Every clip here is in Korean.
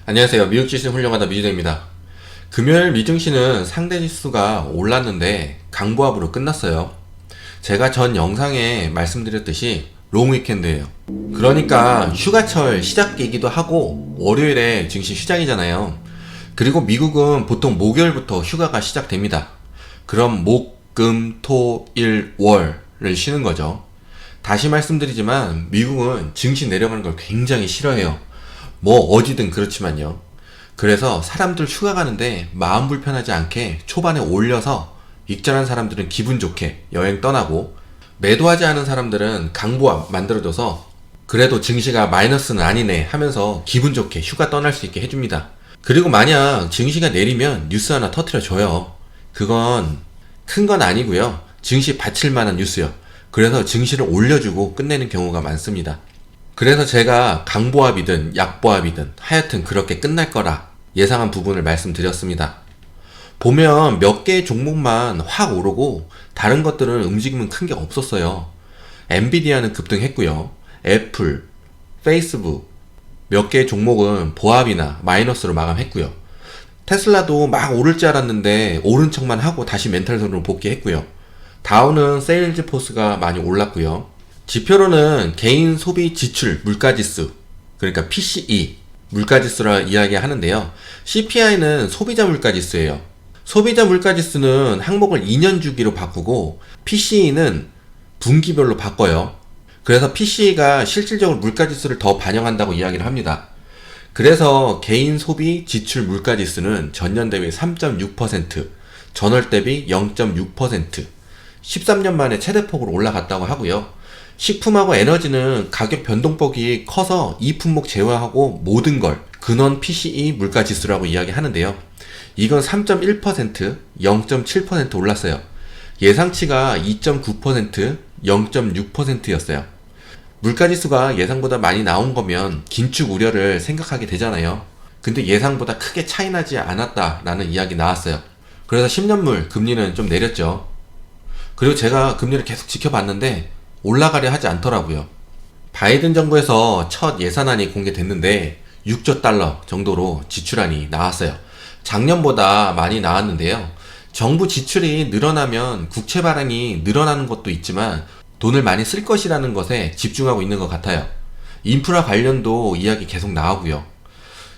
안녕하세요. 미국 지수는 훌륭하다 미주대입니다. 금요일 미증시는 상대 지수가 올랐는데 강보합으로 끝났어요. 제가 전 영상에 말씀드렸듯이 롱 위켄드예요. 그러니까 휴가철 시작이기도 하고 월요일에 증시 시작이잖아요. 그리고 미국은 보통 목요일부터 휴가가 시작됩니다. 그럼 목, 금, 토, 일, 월을 쉬는 거죠. 다시 말씀드리지만 미국은 증시 내려가는 걸 굉장히 싫어해요. 뭐 어디든 그렇지만요. 그래서 사람들 휴가 가는데 마음 불편하지 않게 초반에 올려서 익절한 사람들은 기분 좋게 여행 떠나고, 매도하지 않은 사람들은 강보합 만들어줘서 그래도 증시가 마이너스는 아니네 하면서 기분 좋게 휴가 떠날 수 있게 해줍니다. 그리고 만약 증시가 내리면 뉴스 하나 터트려줘요. 그건 큰 건 아니고요. 증시 받칠 만한 뉴스요. 그래서 증시를 올려주고 끝내는 경우가 많습니다. 그래서 제가 강보합이든 약보합이든 하여튼 그렇게 끝날 거라 예상한 부분을 말씀드렸습니다. 보면 몇 개의 종목만 확 오르고 다른 것들은 움직임은 큰 게 없었어요. 엔비디아는 급등했고요. 애플, 페이스북 몇 개의 종목은 보합이나 마이너스로 마감했고요. 테슬라도 막 오를 줄 알았는데 오른 척만 하고 다시 멘탈선으로 복귀했고요. 다우는 세일즈포스가 많이 올랐고요. 지표로는 개인 소비 지출 물가지수, 그러니까 PCE 물가지수라 이야기하는데요. CPI는 소비자 물가지수예요. 소비자 물가지수는 항목을 2년 주기로 바꾸고 PCE는 분기별로 바꿔요. 그래서 PCE가 실질적으로 물가지수를 더 반영한다고 이야기를 합니다. 그래서 개인 소비 지출 물가지수는 전년 대비 3.6%, 전월 대비 0.6%, 13년 만에 최대폭으로 올라갔다고 하고요. 식품하고 에너지는 가격 변동폭이 커서 이 품목 제외하고 모든 걸 근원 PCE 물가지수라고 이야기하는데요. 이건 3.1%, 0.7% 올랐어요. 예상치가 2.9%, 0.6%였어요. 물가지수가 예상보다 많이 나온 거면 긴축 우려를 생각하게 되잖아요. 근데 예상보다 크게 차이나지 않았다라는 이야기 나왔어요. 그래서 10년물 금리는 좀 내렸죠. 그리고 제가 금리를 계속 지켜봤는데 올라가려 하지 않더라고요. 바이든 정부에서 첫 예산안이 공개됐는데 6조 달러 정도로 지출안이 나왔어요. 작년보다 많이 나왔는데요. 정부 지출이 늘어나면 국채 발행이 늘어나는 것도 있지만 돈을 많이 쓸 것이라는 것에 집중하고 있는 것 같아요. 인프라 관련도 이야기 계속 나오고요.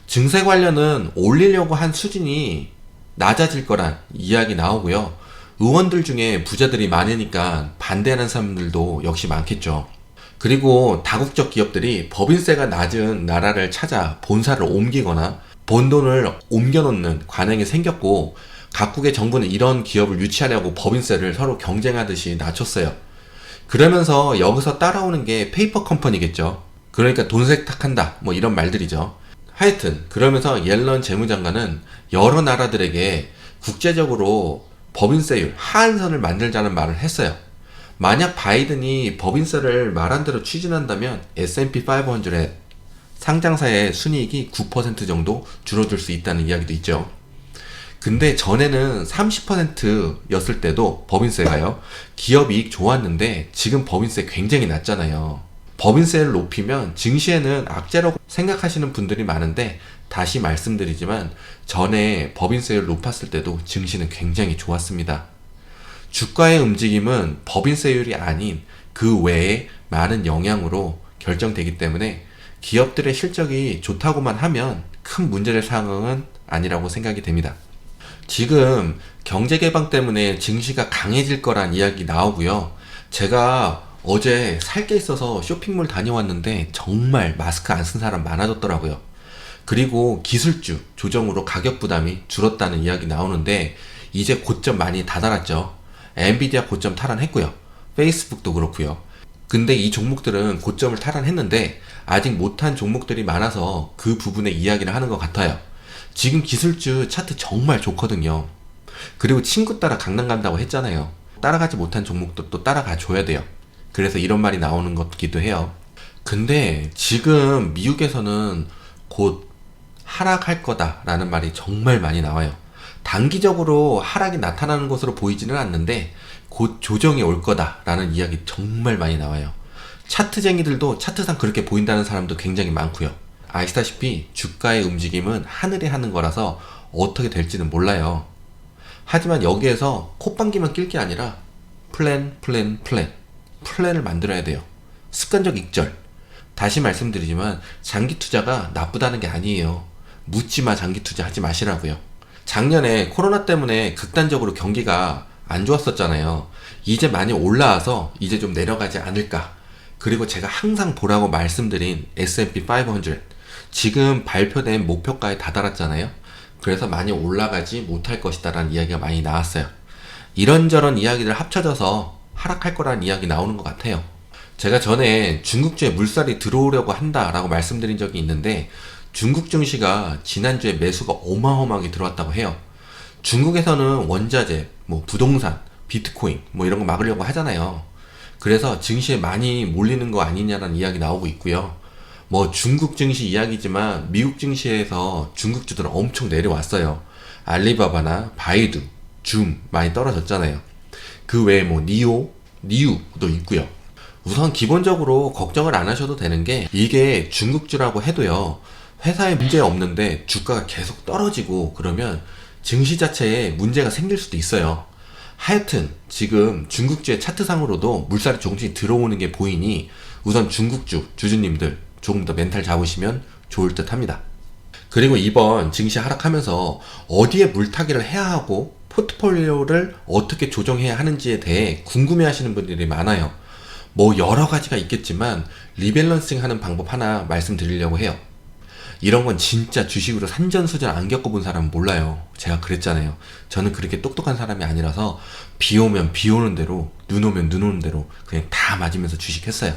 증세 관련은 올리려고 한 수준이 낮아질 거란 이야기 나오고요. 의원들 중에 부자들이 많으니까 반대하는 사람들도 역시 많겠죠. 그리고 다국적 기업들이 법인세가 낮은 나라를 찾아 본사를 옮기거나 본 돈을 옮겨놓는 관행이 생겼고, 각국의 정부는 이런 기업을 유치하려고 법인세를 서로 경쟁하듯이 낮췄어요. 그러면서 여기서 따라오는 게 페이퍼 컴퍼니겠죠. 그러니까 돈 세탁한다 뭐 이런 말들이죠. 하여튼 그러면서 옐런 재무장관은 여러 나라들에게 국제적으로 법인세율 하한선을 만들자는 말을 했어요. 만약 바이든이 법인세를 말한 대로 추진한다면 S&P 500 상장사의 순이익이 9% 정도 줄어들 수 있다는 이야기도 있죠. 근데 전에는 30%였을 때도 법인세가요, 기업 이익 좋았는데 지금 법인세 굉장히 낮잖아요. 법인세를 높이면 증시에는 악재라고 생각하시는 분들이 많은데, 다시 말씀드리지만 전에 법인세를 높았을 때도 증시는 굉장히 좋았습니다. 주가의 움직임은 법인세율이 아닌 그 외에 많은 영향으로 결정되기 때문에 기업들의 실적이 좋다고만 하면 큰 문제될 상황은 아니라고 생각이 됩니다. 지금 경제개방 때문에 증시가 강해질 거란 이야기 나오고요. 제가 어제 살 게 있어서 쇼핑몰 다녀왔는데 정말 마스크 안 쓴 사람 많아졌더라고요. 그리고 기술주 조정으로 가격 부담이 줄었다는 이야기 나오는데 이제 고점 많이 다다랐죠. 엔비디아 고점 탈환했고요. 페이스북도 그렇고요. 근데 이 종목들은 고점을 탈환했는데 아직 못한 종목들이 많아서 그 부분에 이야기를 하는 것 같아요. 지금 기술주 차트 정말 좋거든요. 그리고 친구 따라 강남 간다고 했잖아요. 따라가지 못한 종목도 또 따라가 줘야 돼요. 그래서 이런 말이 나오는 것기도 해요. 근데 지금 미국에서는 곧 하락할 거다라는 말이 정말 많이 나와요. 단기적으로 하락이 나타나는 것으로 보이지는 않는데 곧 조정이 올 거다라는 이야기 정말 많이 나와요. 차트쟁이들도 차트상 그렇게 보인다는 사람도 굉장히 많고요. 아시다시피 주가의 움직임은 하늘이 하는 거라서 어떻게 될지는 몰라요. 하지만 여기에서 콧방귀만 낄 게 아니라 플랜을 만들어야 돼요. 습관적 익절. 다시 말씀드리지만 장기 투자가 나쁘다는 게 아니에요. 묻지마 장기 투자 하지 마시라고요. 작년에 코로나 때문에 극단적으로 경기가 안 좋았었잖아요. 이제 많이 올라와서 이제 좀 내려가지 않을까. 그리고 제가 항상 보라고 말씀드린 S&P 500 지금 발표된 목표가에 다다랐잖아요. 그래서 많이 올라가지 못할 것이다 라는 이야기가 많이 나왔어요. 이런저런 이야기들 합쳐져서 하락할 거라는 이야기 나오는 것 같아요. 제가 전에 중국주에 물살이 들어오려고 한다라고 말씀드린 적이 있는데 중국 증시가 지난주에 매수가 어마어마하게 들어왔다고 해요. 중국에서는 원자재, 부동산, 비트코인 이런 거 막으려고 하잖아요. 그래서 증시에 많이 몰리는 거 아니냐라는 이야기 나오고 있고요. 중국 증시 이야기지만 미국 증시에서 중국주들은 엄청 내려왔어요. 알리바바나 바이두, 줌 많이 떨어졌잖아요. 그 외에 니우도 있고요. 우선 기본적으로 걱정을 안 하셔도 되는 게 이게 중국주라고 해도요. 회사에 문제 없는데 주가가 계속 떨어지고 그러면 증시 자체에 문제가 생길 수도 있어요. 하여튼 지금 중국주의 차트상으로도 물살이 조금씩 들어오는 게 보이니 우선 중국주 주주님들 조금 더 멘탈 잡으시면 좋을 듯 합니다. 그리고 이번 증시 하락하면서 어디에 물타기를 해야 하고 포트폴리오를 어떻게 조정해야 하는지에 대해 궁금해 하시는 분들이 많아요. 여러 가지가 있겠지만 리밸런싱 하는 방법 하나 말씀드리려고 해요. 이런 건 진짜 주식으로 산전수전 안 겪어본 사람은 몰라요. 제가 그랬잖아요. 저는 그렇게 똑똑한 사람이 아니라서 비 오면 비 오는 대로 눈 오면 눈 오는 대로 그냥 다 맞으면서 주식했어요.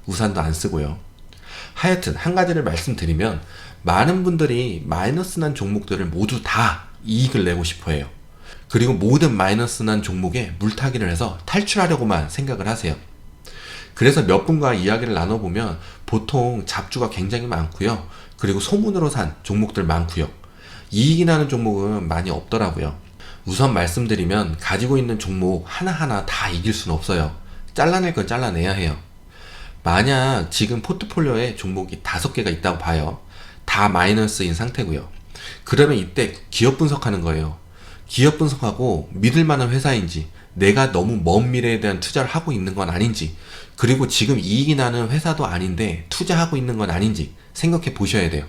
우산도 안 쓰고요. 하여튼 한 가지를 말씀드리면 많은 분들이 마이너스 난 종목들을 모두 다 이익을 내고 싶어 해요. 그리고 모든 마이너스 난 종목에 물타기를 해서 탈출하려고만 생각을 하세요. 그래서 몇 분과 이야기를 나눠보면 보통 잡주가 굉장히 많고요. 그리고 소문으로 산 종목들 많고요. 이익이 나는 종목은 많이 없더라고요. 우선 말씀드리면 가지고 있는 종목 하나하나 다 이길 수는 없어요. 잘라낼 건 잘라내야 해요. 만약 지금 포트폴리오에 종목이 5개가 있다고 봐요. 다 마이너스인 상태고요. 그러면 이때 기업 분석하는 거예요. 기업 분석하고 믿을 만한 회사인지, 내가 너무 먼 미래에 대한 투자를 하고 있는 건 아닌지, 그리고 지금 이익이 나는 회사도 아닌데 투자하고 있는 건 아닌지 생각해 보셔야 돼요.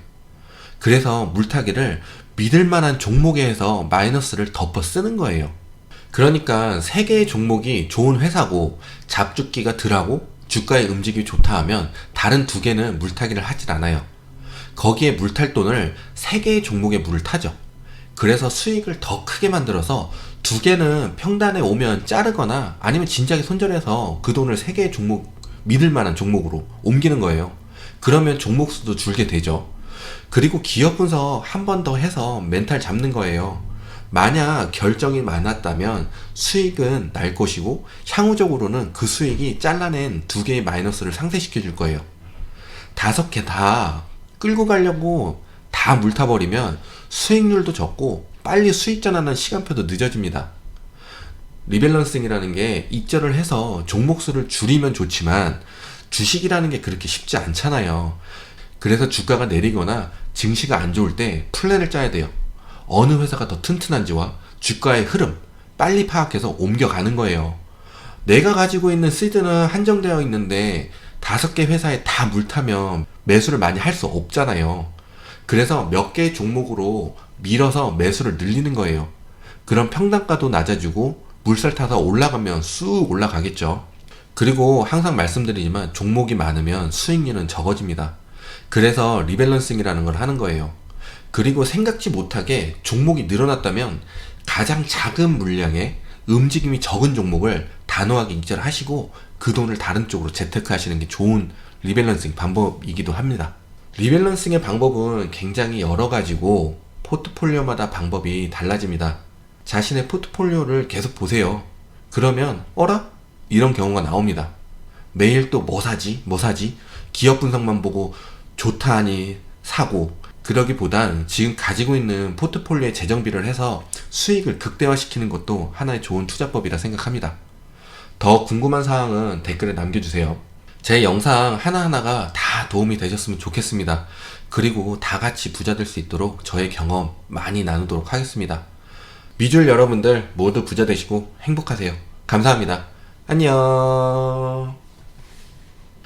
그래서 물타기를 믿을 만한 종목에 해서 마이너스를 덮어 쓰는 거예요. 그러니까 3개의 종목이 좋은 회사고 잡주기가 덜하고 주가의 움직임이 좋다 하면 다른 2개는 물타기를 하질 않아요. 거기에 물탈 돈을 3개의 종목에 물을 타죠. 그래서 수익을 더 크게 만들어서 2개는 평단에 오면 자르거나 아니면 진작에 손절해서 그 돈을 3개의 종목, 믿을 만한 종목으로 옮기는 거예요. 그러면 종목 수도 줄게 되죠. 그리고 기업 분석 한 번 더 해서 멘탈 잡는 거예요. 만약 결정이 많았다면 수익은 날 것이고 향후적으로는 그 수익이 잘라낸 2개의 마이너스를 상쇄시켜 줄 거예요. 5개 다 끌고 가려고 다 물타버리면 수익률도 적고 빨리 수익 전환하는 시간표도 늦어집니다. 리밸런싱이라는 게 익절을 해서 종목 수를 줄이면 좋지만 주식이라는 게 그렇게 쉽지 않잖아요. 그래서 주가가 내리거나 증시가 안 좋을 때 플랜을 짜야 돼요. 어느 회사가 더 튼튼한지와 주가의 흐름 빨리 파악해서 옮겨가는 거예요. 내가 가지고 있는 시드는 한정되어 있는데 5개 회사에 다 물타면 매수를 많이 할 수 없잖아요. 그래서 몇 개의 종목으로 밀어서 매수를 늘리는 거예요. 그럼 평단가도 낮아지고 물살 타서 올라가면 쑥 올라가겠죠. 그리고 항상 말씀드리지만 종목이 많으면 수익률은 적어집니다. 그래서 리밸런싱이라는 걸 하는 거예요. 그리고 생각지 못하게 종목이 늘어났다면 가장 작은 물량의 움직임이 적은 종목을 단호하게 익절하시고 그 돈을 다른 쪽으로 재테크하시는 게 좋은 리밸런싱 방법이기도 합니다. 리밸런싱의 방법은 굉장히 여러 가지고 포트폴리오마다 방법이 달라집니다. 자신의 포트폴리오를 계속 보세요. 그러면 어라? 이런 경우가 나옵니다. 매일 또 뭐 사지? 기업 분석만 보고 좋다 하니 사고, 그러기보단 지금 가지고 있는 포트폴리오에 재정비를 해서 수익을 극대화시키는 것도 하나의 좋은 투자법이라 생각합니다. 더 궁금한 사항은 댓글에 남겨주세요. 제 영상 하나하나가 다 도움이 되셨으면 좋겠습니다. 그리고 다 같이 부자 될 수 있도록 저의 경험 많이 나누도록 하겠습니다. 미줄 여러분들 모두 부자 되시고 행복하세요. 감사합니다. 안녕.